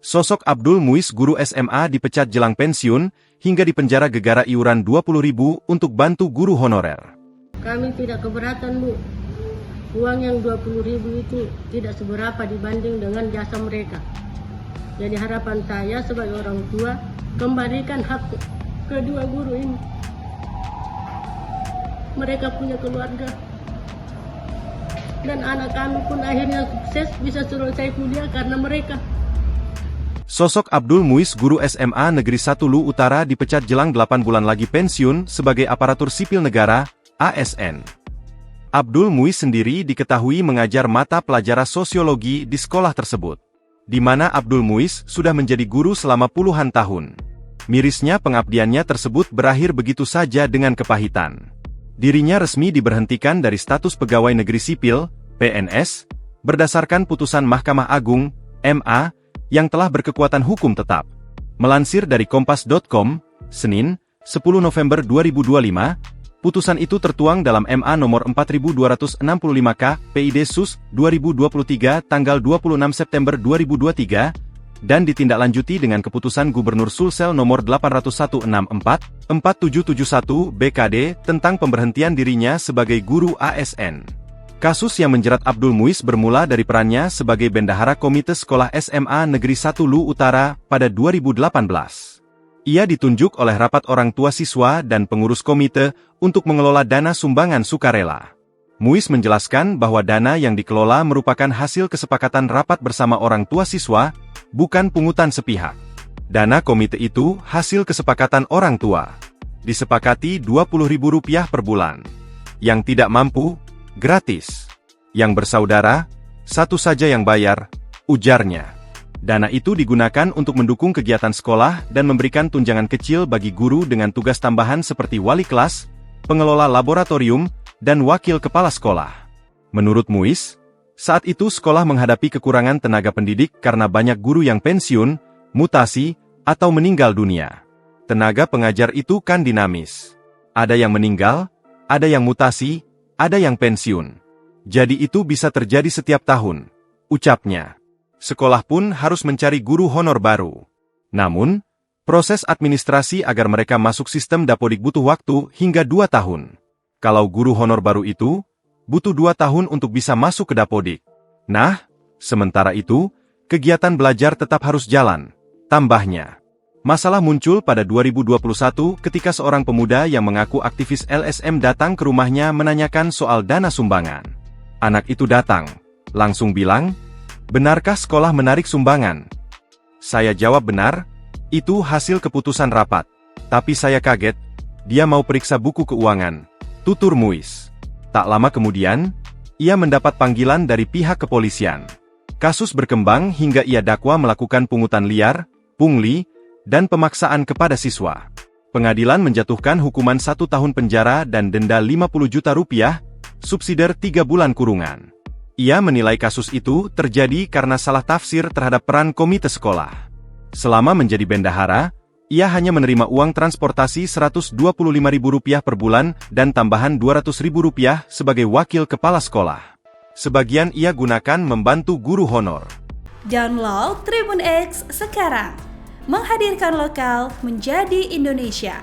Sosok Abdul Muiz, guru SMA, dipecat jelang pensiun, hingga dipenjara gegara iuran 20.000 untuk bantu guru honorer. Kami tidak keberatan, Bu. Uang yang 20.000 itu tidak seberapa dibanding dengan jasa mereka. Jadi harapan saya sebagai orang tua, kembalikan hak kedua guru ini. Mereka punya keluarga. Dan anak kami pun akhirnya sukses bisa selesai kuliah karena mereka. Sosok Abdul Muiz, guru SMA Negeri 1 Lu Utara, dipecat jelang 8 bulan lagi pensiun sebagai aparatur sipil negara, ASN. Abdul Muiz sendiri diketahui mengajar mata pelajaran sosiologi di sekolah tersebut, di mana Abdul Muiz sudah menjadi guru selama puluhan tahun. Mirisnya pengabdiannya tersebut berakhir begitu saja dengan kepahitan. Dirinya resmi diberhentikan dari status pegawai negeri sipil, PNS, berdasarkan putusan Mahkamah Agung, MA, yang telah berkekuatan hukum tetap. Melansir dari Kompas.com, Senin, 10 November 2025, putusan itu tertuang dalam MA nomor 4265K, PID Sus, 2023, tanggal 26 September 2023, dan ditindaklanjuti dengan keputusan Gubernur Sulsel nomor 80164-4771 BKD tentang pemberhentian dirinya sebagai guru ASN. Kasus yang menjerat Abdul Muiz bermula dari perannya sebagai bendahara Komite Sekolah SMA Negeri 1 Lu Utara pada 2018. Ia ditunjuk oleh rapat orang tua siswa dan pengurus komite untuk mengelola dana sumbangan sukarela. Muiz menjelaskan bahwa dana yang dikelola merupakan hasil kesepakatan rapat bersama orang tua siswa, bukan pungutan sepihak. Dana komite itu hasil kesepakatan orang tua. Disepakati Rp20.000 per bulan. Yang tidak mampu, gratis. Yang bersaudara, satu saja yang bayar, ujarnya. Dana itu digunakan untuk mendukung kegiatan sekolah dan memberikan tunjangan kecil bagi guru dengan tugas tambahan seperti wali kelas, pengelola laboratorium, dan wakil kepala sekolah. Menurut Muiz, saat itu sekolah menghadapi kekurangan tenaga pendidik karena banyak guru yang pensiun, mutasi, atau meninggal dunia. Tenaga pengajar itu kan dinamis. Ada yang meninggal, ada yang mutasi, ada yang pensiun. Jadi itu bisa terjadi setiap tahun, ucapnya. Sekolah pun harus mencari guru honor baru. Namun, proses administrasi agar mereka masuk sistem Dapodik butuh waktu hingga 2 tahun. Kalau guru honor baru itu, butuh 2 tahun untuk bisa masuk ke Dapodik. Nah, sementara itu, kegiatan belajar tetap harus jalan, tambahnya. Masalah muncul pada 2021 ketika seorang pemuda yang mengaku aktivis LSM datang ke rumahnya menanyakan soal dana sumbangan. Anak itu datang, langsung bilang, "Benarkah sekolah menarik sumbangan?" Saya jawab benar, itu hasil keputusan rapat. Tapi saya kaget, dia mau periksa buku keuangan, tutur Muiz. Tak lama kemudian, ia mendapat panggilan dari pihak kepolisian. Kasus berkembang hingga ia dakwa melakukan pungutan liar, pungli, dan pemaksaan kepada siswa. Pengadilan menjatuhkan hukuman 1 tahun penjara dan denda Rp50 juta, subsidiar 3 bulan kurungan. Ia menilai kasus itu terjadi karena salah tafsir terhadap peran komite sekolah. Selama menjadi bendahara, ia hanya menerima uang transportasi Rp125.000 per bulan dan tambahan Rp200.000 sebagai wakil kepala sekolah. Sebagian ia gunakan membantu guru honor. Download Tribun X sekarang. Menghadirkan lokal menjadi Indonesia.